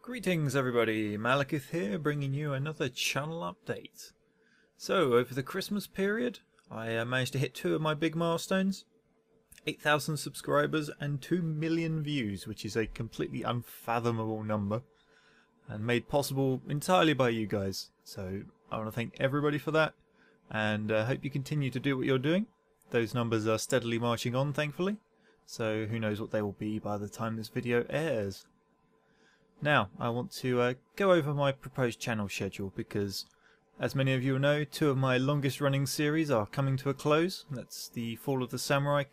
Greetings everybody, Malakith here, bringing you another channel update. So, over the Christmas period, I managed to hit two of my big milestones. 8,000 subscribers and 2 million views, which is a completely unfathomable number. And made possible entirely by you guys. So, I want to thank everybody for that, and hope you continue to do what you're doing. Those numbers are steadily marching on, thankfully. So, who knows what they will be by the time this video airs. Now, I want to go over my proposed channel schedule because, as many of you will know, two of my longest running series are coming to a close. That's the Fall of the Samurai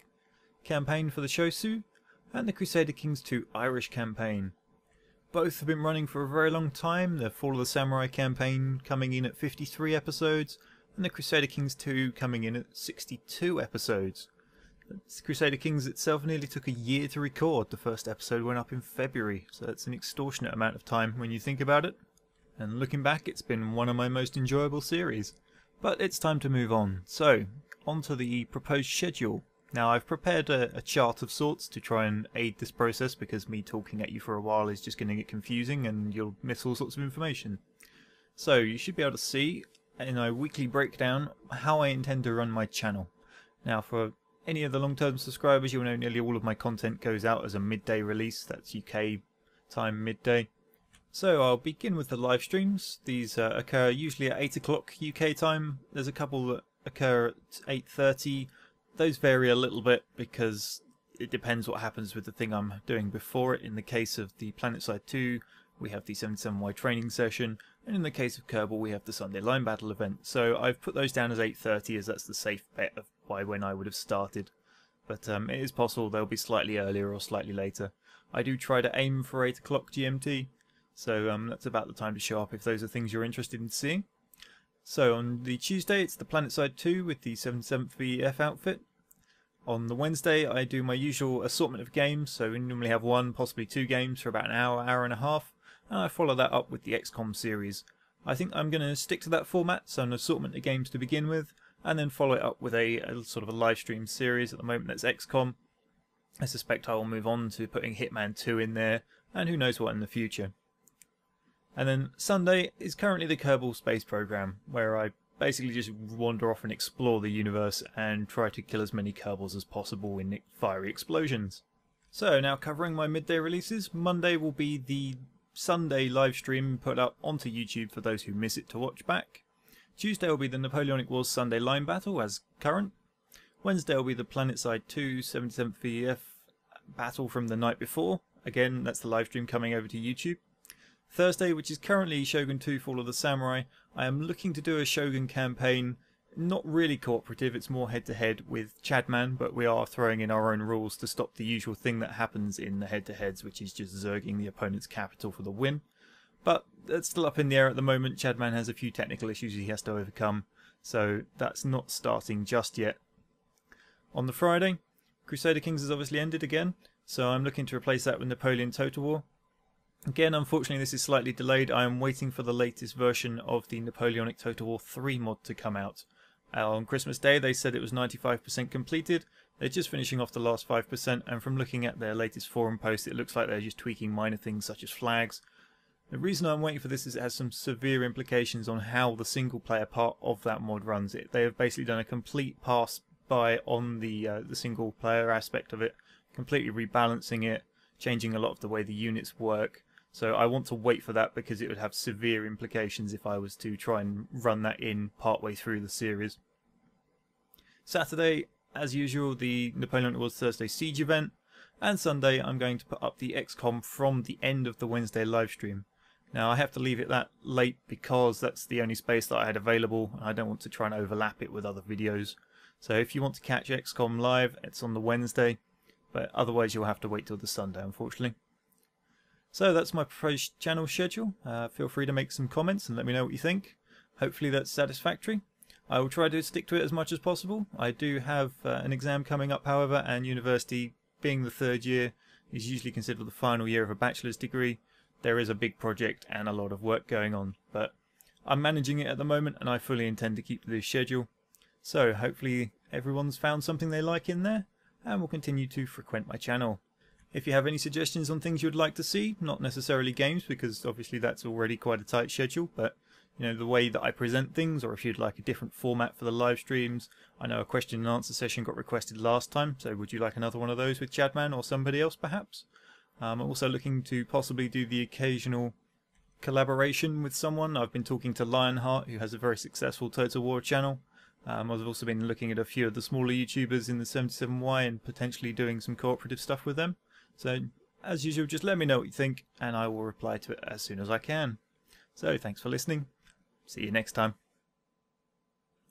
campaign for the Shosu and the Crusader Kings 2 Irish campaign. Both have been running for a very long time, the Fall of the Samurai campaign coming in at 53 episodes and the Crusader Kings 2 coming in at 62 episodes. Crusader Kings itself nearly took a year to record. The first episode went up in February, so that's an extortionate amount of time when you think about it. And looking back, it's been one of my most enjoyable series. But it's time to move on. So, on to the proposed schedule. Now, I've prepared a chart of sorts to try and aid this process because me talking at you for a while is just going to get confusing and you'll miss all sorts of information. So, you should be able to see in a weekly breakdown how I intend to run my channel. Now, for any of the long-term subscribers, you'll know nearly all of my content goes out as a midday release. That's UK time midday. So I'll begin with the live streams. These occur usually at 8 o'clock UK time. There's a couple that occur at 8:30. Those vary a little bit because it depends what happens with the thing I'm doing before it. In the case of the PlanetSide 2, we have the 77Y training session, and in the case of Kerbal, we have the Sunday Line Battle event. So I've put those down as 8:30 as that's the safe bet of by when I would have started. But it is possible they'll be slightly earlier or slightly later. I do try to aim for 8 o'clock GMT, so that's about the time to show up if those are things you're interested in seeing. So on the Tuesday, it's the PlanetSide 2 with the 77th VEF outfit. On the Wednesday, I do my usual assortment of games, so we normally have one, possibly two games for about an hour, hour and a half, and I follow that up with the XCOM series. I think I'm going to stick to that format, so an assortment of games to begin with, and then follow it up with a sort of a live stream series. At the moment that's XCOM. I suspect I will move on to putting Hitman 2 in there, and who knows what in the future. And then Sunday is currently the Kerbal Space Program, where I basically just wander off and explore the universe and try to kill as many Kerbals as possible in fiery explosions. So now covering my midday releases, Monday will be the Sunday live stream put up onto YouTube for those who miss it to watch back. Tuesday will be the Napoleonic Wars Sunday Line Battle as current. Wednesday will be the PlanetSide 2 77th VEF battle from the night before. Again, that's the live stream coming over to YouTube. Thursday, which is currently Shogun 2 Fall of the Samurai, I am looking to do a Shogun campaign, not really cooperative, it's more head-to-head with Chadman, but we are throwing in our own rules to stop the usual thing that happens in the head-to-heads, which is just zerging the opponent's capital for the win. But that's still up in the air at the moment. Chadman has a few technical issues he has to overcome, so that's not starting just yet. On the Friday, Crusader Kings has obviously ended again, so I'm looking to replace that with Napoleon Total War. Again, unfortunately this is slightly delayed. I am waiting for the latest version of the Napoleonic Total War 3 mod to come out. On Christmas Day they said it was 95% completed. They're just finishing off the last 5%, and from looking at their latest forum post it looks like they're just tweaking minor things such as flags. The reason I'm waiting for this is it has some severe implications on how the single player part of that mod runs. They have basically done a complete pass by on the single player aspect of it, completely rebalancing it, changing a lot of the way the units work. So I want to wait for that because it would have severe implications if I was to try and run that in partway through the series. Saturday, as usual, the Napoleonic Wars Thursday Siege event, and Sunday I'm going to put up the XCOM from the end of the Wednesday livestream. Now I have to leave it that late because that's the only space that I had available and I don't want to try and overlap it with other videos. So if you want to catch XCOM live, it's on the Wednesday, but otherwise you'll have to wait till the Sunday, unfortunately. So that's my proposed channel schedule. Feel free to make some comments and let me know what you think. Hopefully that's satisfactory. I will try to stick to it as much as possible. I do have an exam coming up, however, and university, being the third year, is usually considered the final year of a bachelor's degree. There is a big project and a lot of work going on, but I'm managing it at the moment and I fully intend to keep to this schedule. So hopefully everyone's found something they like in there and will continue to frequent my channel. If you have any suggestions on things you'd like to see, not necessarily games, because obviously that's already quite a tight schedule, but the way that I present things, or if you'd like a different format for the live streams. I know a question and answer session got requested last time, so would you like another one of those with Chadman or somebody else perhaps? I'm also looking to possibly do the occasional collaboration with someone. I've been talking to Lionheart, who has a very successful Total War channel. I've also been looking at a few of the smaller YouTubers in the 77Y and potentially doing some cooperative stuff with them. So, as usual, just let me know what you think and I will reply to it as soon as I can. So, thanks for listening. See you next time.